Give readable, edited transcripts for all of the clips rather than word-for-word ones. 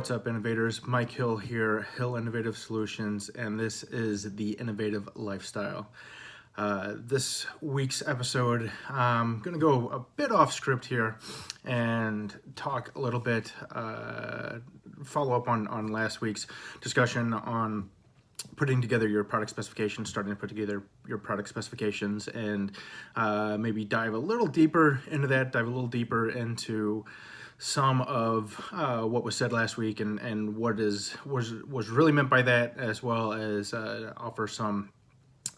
What's up, innovators? Mike Hill here, Hill Innovative Solutions, and this is the Innovative Lifestyle. This week's episode, I'm going to go a bit off script here and talk a little bit, follow up on last week's discussion on putting together your product specifications, starting to put together your product specifications, and maybe dive a little deeper into that, dive a little deeper into some of what was said last week and what was really meant by that, as well as offer some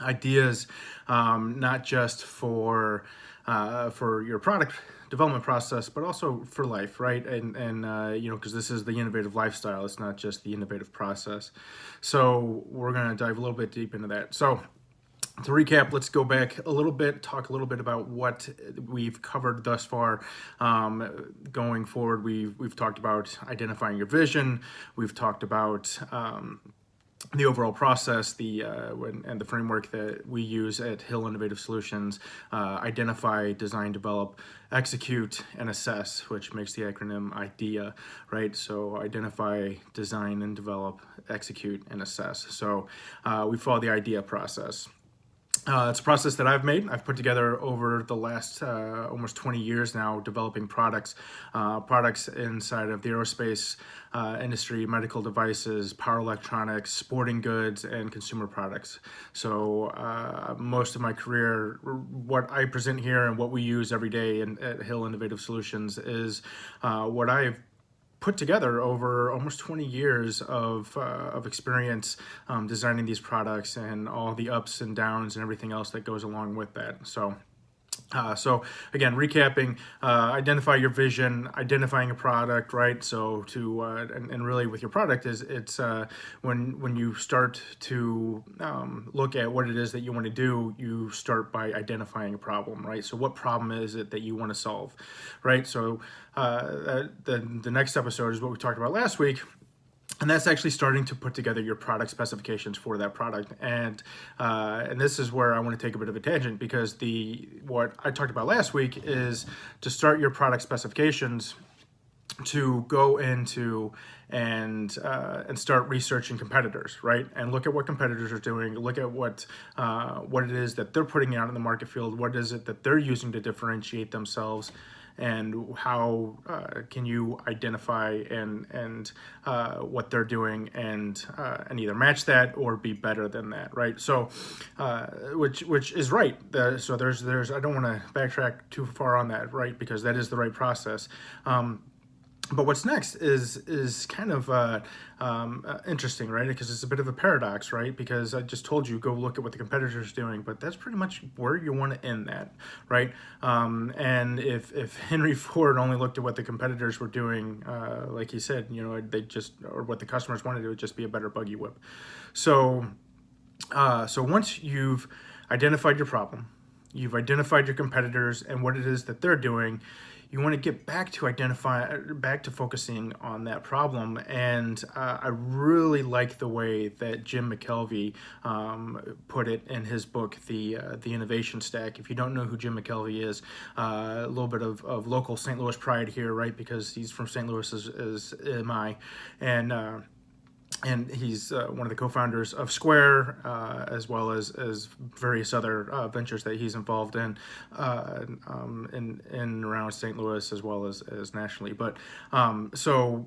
ideas, not just for your product development process, but also for life, right? And because this is the innovative lifestyle, it's not just the innovative process. So we're going to dive a little bit deep into that. So to recap, let's go back a little bit, talk a little bit about what we've covered thus far. Going forward, we've talked about identifying your vision. We've talked about the overall process, and the framework that we use at Hill Innovative Solutions: identify, design, develop, execute, and assess, which makes the acronym IDEA, right? So identify, design, and develop, execute, and assess. So we follow the IDEA process. It's a process that I've put together over the last almost 20 years now, developing products inside of the aerospace industry, medical devices, power electronics, sporting goods, and consumer products. So most of my career, what I present here and what we use every day at Hill Innovative Solutions is what I've put together over almost 20 years of experience designing these products and all the ups and downs and everything else that goes along with that. So again, recapping, identify your vision, identifying a product, right? So and really with your product it's when you start to look at what it is that you want to do, you start by identifying a problem, right? So what problem is it that you want to solve, right? So the next episode is what we talked about last week. And that's actually starting to put together your product specifications for that product. And this is where I want to take a bit of a tangent, because what I talked about last week is to start your product specifications, to go into and start researching competitors, right? And look at what competitors are doing. Look at what it is that they're putting out in the market field. What is it that they're using to differentiate themselves? And how can you identify and what they're doing and either match that or be better than that, right? So, which is right. So there's I don't want to backtrack too far on that, right? Because that is the right process. But what's next is kind of interesting, right? Because it's a bit of a paradox, right? Because I just told you, go look at what the competitor's doing, but that's pretty much where you want to end that, right? And if Henry Ford only looked at what the competitors were doing, like he said, or what the customers wanted, it would just be a better buggy whip. So once you've identified your problem, you've identified your competitors and what it is that they're doing, you want to get back to focusing on that problem. And I really like the way that Jim McKelvey put it in his book, The Innovation Stack. If you don't know who Jim McKelvey is, a little bit of local St. Louis pride here, right? Because he's from St. Louis, as am I. And he's one of the co-founders of Square, as well as various other ventures that he's involved in around St. Louis, as well as nationally. But the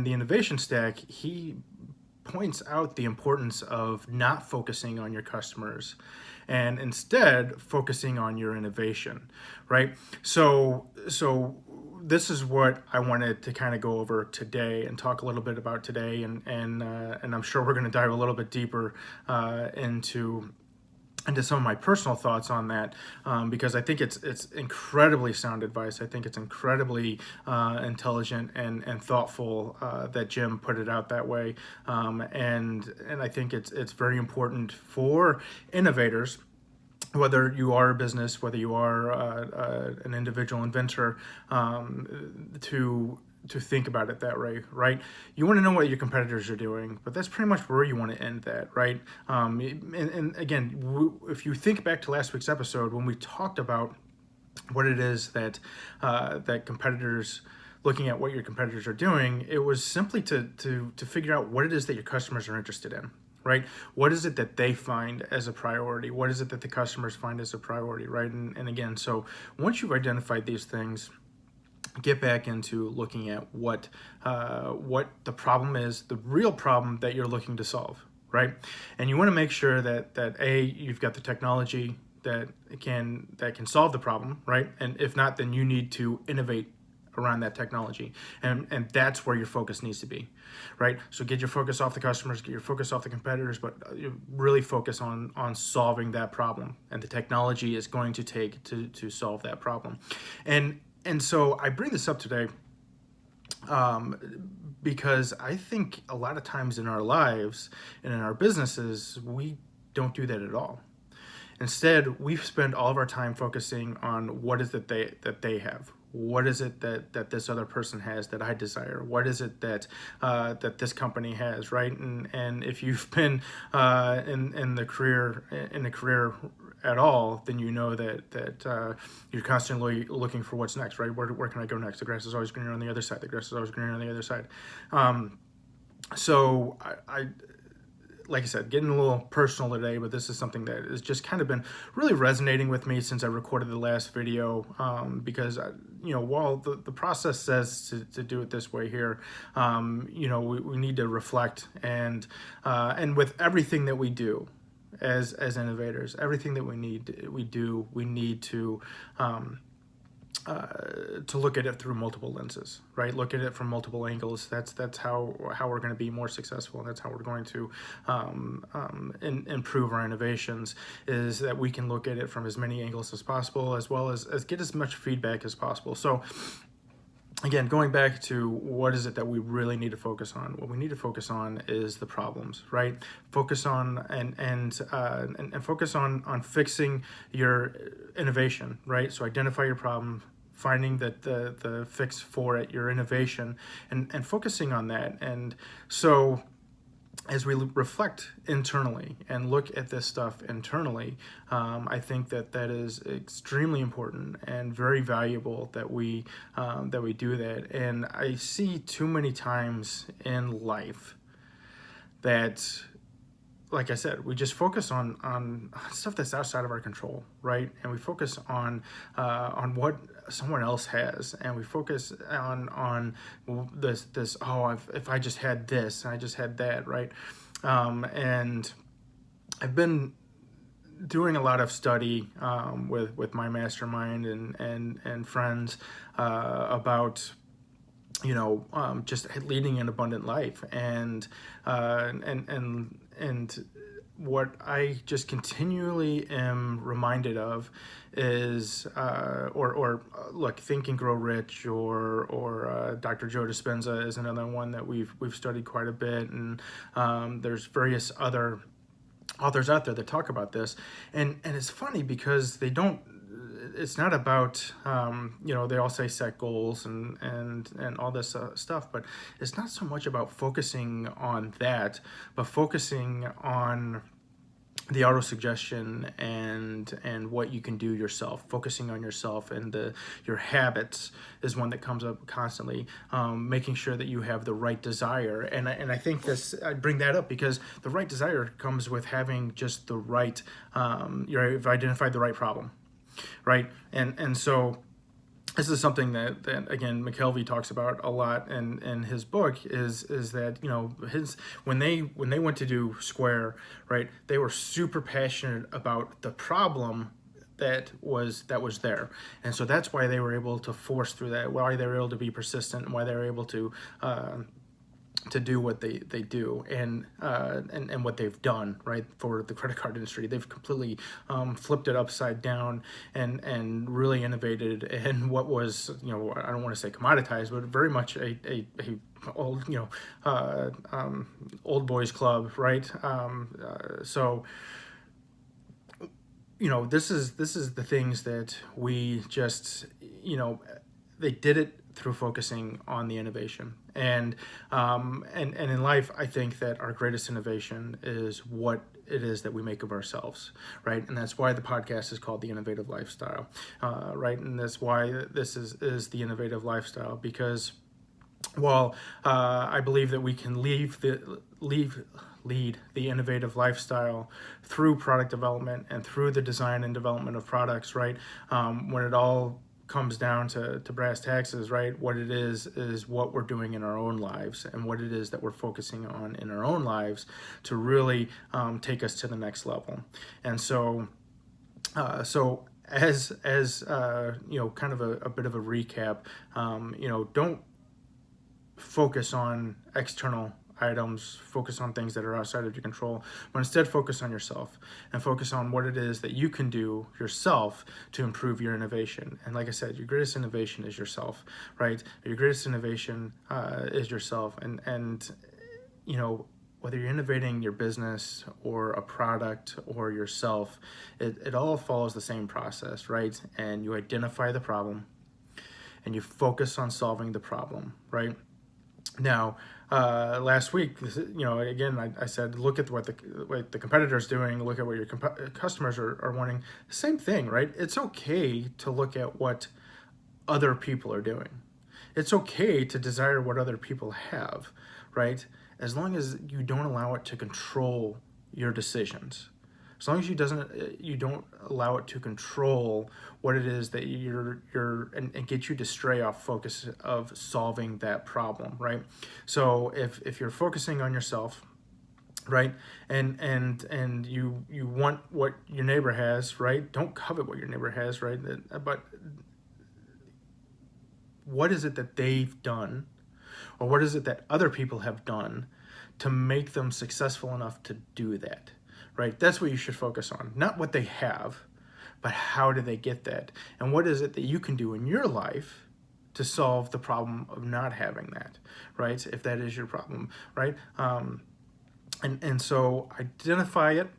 Innovation Stack, he points out the importance of not focusing on your customers and instead focusing on your innovation, right? So this is what I wanted to kind of go over today and talk a little bit about today, and I'm sure we're going to dive a little bit deeper into some of my personal thoughts on that, because I think it's incredibly sound advice. I think it's incredibly intelligent and thoughtful that Jim put it out that way, and I think it's very important for innovators, whether you are a business, whether you are an individual inventor, to think about it that way, right? You want to know what your competitors are doing, but that's pretty much where you want to end that, right? And again, if you think back to last week's episode when we talked about what it is that competitors looking at what your competitors are doing. It was simply to figure out what it is that your customers are interested in, right? What is it that they find as a priority? What is it that the customers find as a priority, right? And again, so once you've identified these things, get back into looking at what the problem is, the real problem that you're looking to solve, right? And you want to make sure that you've got the technology that can solve the problem, right? And if not, then you need to innovate around that technology, and that's where your focus needs to be, right? So get your focus off the customers, get your focus off the competitors, but you really focus on solving that problem, and the technology is going to take to solve that problem. And so I bring this up today because I think a lot of times in our lives and in our businesses, we don't do that at all. Instead, we spend all of our time focusing on what is it that they have. What is it that this other person has that I desire? What is it that this company has, right? And if you've been in the career at all, then you know that you're constantly looking for what's next, right? Where can I go next? The grass is always greener on the other side. The grass is always greener on the other side. So I like I said, getting a little personal today, but this is something that has just kind of been really resonating with me since I recorded the last video, because, while the process says to do it this way here, we need to reflect, and with everything that we do as innovators, everything that we need to look at it through multiple lenses, right? Look at it from multiple angles. That's how we're going to be more successful, and that's how we're going to improve our innovations, is that we can look at it from as many angles as possible, as well as get as much feedback as possible. So again, going back to what is it that we really need to focus on? What we need to focus on is the problems, right? Focus on and focus on fixing your innovation, right? So identify your problem, finding the fix for it, your innovation, and focusing on that. And so as we reflect internally and look at this stuff internally, I think that is extremely important and very valuable that we do that. And I see too many times in life that, like I said, we just focus on stuff that's outside of our control, right? And we focus on what someone else has, and we focus on this. If I just had this, and I just had that, right? And I've been doing a lot of study with my mastermind and friends about just leading an abundant life, and what I just continually am reminded of is look, Think and Grow Rich, or Dr. Joe Dispenza is another one that we've studied quite a bit, and there's various other authors out there that talk about this, and it's funny because they don't. It's not about they all say set goals and all this stuff, but it's not so much about focusing on that, but focusing on the auto-suggestion and what you can do yourself. Focusing on yourself and your habits is one that comes up constantly. Making sure that you have the right desire, and I think I bring that up because the right desire comes with having just the right. You've identified the right problem, right? And so this is something that again McKelvey talks about a lot in his book, is that when they went to do Square, right, they were super passionate about the problem that was there, and so that's why they were able to force through that, why they were able to be persistent, and why they were able to do what they do, and what they've done, right, for the credit card industry. They've completely flipped it upside down and really innovated in what was, I don't want to say commoditized, but very much a old old boys club, right? So this is the things that we just they did it through focusing on the innovation. And in life, I think that our greatest innovation is what it is that we make of ourselves, right? And that's why the podcast is called The Innovative Lifestyle, right? And that's why this is The Innovative Lifestyle, because while I believe that we can lead the innovative lifestyle through product development and through the design and development of products, right? When it all comes down to brass taxes, right? What it is what we're doing in our own lives, and what it is that we're focusing on in our own lives to really take us to the next level. And so, as kind of a bit of a recap, don't focus on external items, focus on things that are outside of your control, but instead focus on yourself and focus on what it is that you can do yourself to improve your innovation. And like I said, your greatest innovation is yourself, right? Your greatest innovation is yourself. And whether you're innovating your business or a product or yourself, it all follows the same process, right? And you identify the problem and you focus on solving the problem, right? Now, last week, again, I said, look at what the competitor's doing, look at what your customers are wanting. Same thing, right? It's okay to look at what other people are doing. It's okay to desire what other people have, right? As long as you don't allow it to control your decisions. As long as you don't allow it to control what it is that and get you to stray off focus of solving that problem, right? So if you're focusing on yourself, right, and you want what your neighbor has, right? Don't covet what your neighbor has, right? But what is it that they've done, or what is it that other people have done to make them successful enough to do that? Right? That's what you should focus on. Not what they have, but how do they get that? And what is it that you can do in your life to solve the problem of not having that, right? If that is your problem, right? And so identify it,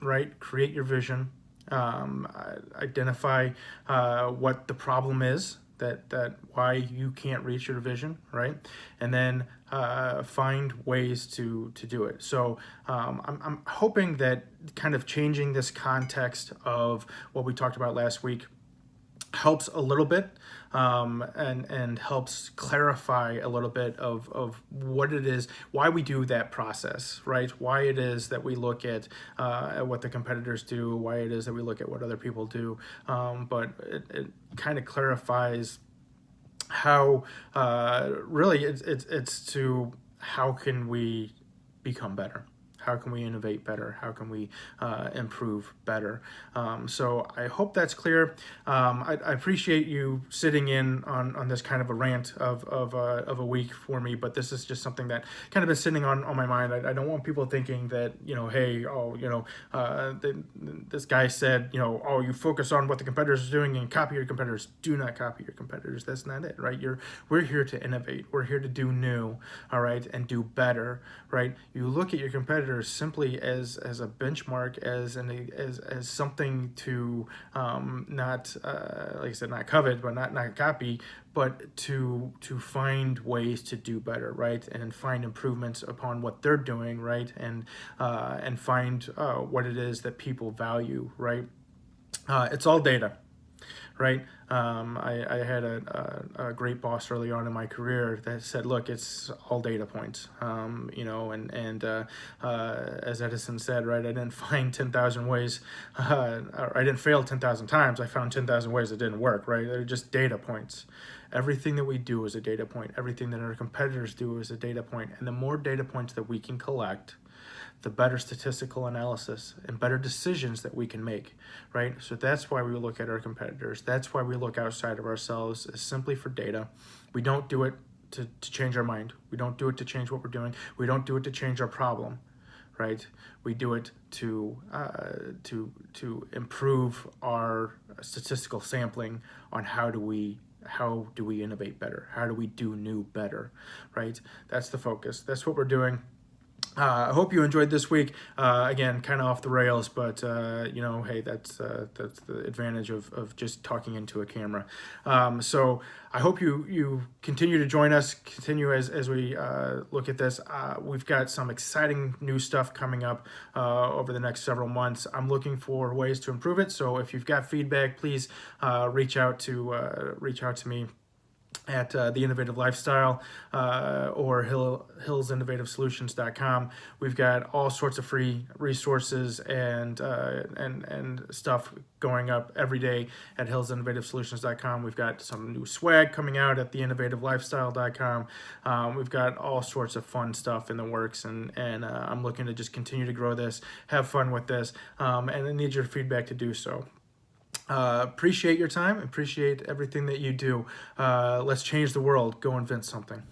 right? Create your vision. Identify what the problem is, that why you can't reach your vision, right? And then find ways to do it. So I'm hoping that kind of changing this context of what we talked about last week helps a little bit, and helps clarify a little bit of what it is, why we do that process, right? Why it is that we look at what the competitors do, why it is that we look at what other people do, but it kind of clarifies how really it's to how can we become better. How can we innovate better? How can we improve better? So I hope that's clear. I appreciate you sitting in on this kind of a rant of a week for me, but this is just something that kind of been sitting on my mind. I don't want people thinking that, hey, this guy said, you focus on what the competitors are doing and copy your competitors. Do not copy your competitors. That's not it, right? We're here to innovate. We're here to do new, all right, and do better, right? You look at your competitors simply as a benchmark, as something to not like I said, not covet, but not copy, but to find ways to do better, right? And find improvements upon what they're doing, right? And find what it is that people value, right? It's all data. Right. I had a great boss early on in my career that said, look, it's all data points, as Edison said, right, I didn't find 10,000 ways, I didn't fail 10,000 times. I found 10,000 ways that didn't work, right? They're just data points. Everything that we do is a data point. Everything that our competitors do is a data point. And the more data points that we can collect, the better statistical analysis and better decisions that we can make, right? So that's why we look at our competitors. That's why we look outside of ourselves, is simply for data. We don't do it to change our mind. We don't do it to change what we're doing. We don't do it to change our problem, right? We do it to improve our statistical sampling on how do we innovate better? How do we do new better, right? That's the focus. That's what we're doing. I hope you enjoyed this week. Again, kind of off the rails, but hey, that's the advantage of just talking into a camera. So I hope you continue to join us. Continue as we look at this. We've got some exciting new stuff coming up over the next several months. I'm looking for ways to improve it. So if you've got feedback, please reach out to me at The Innovative Lifestyle or hillsinnovativesolutions.com. We've got all sorts of free resources and stuff going up every day at hillsinnovativesolutions.com. We've got some new swag coming out at theinnovativelifestyle.com. We've got all sorts of fun stuff in the works, and I'm looking to just continue to grow this, have fun with this, and I need your feedback to do so. Appreciate your time. Appreciate everything that you do. Let's change the world. Go invent something.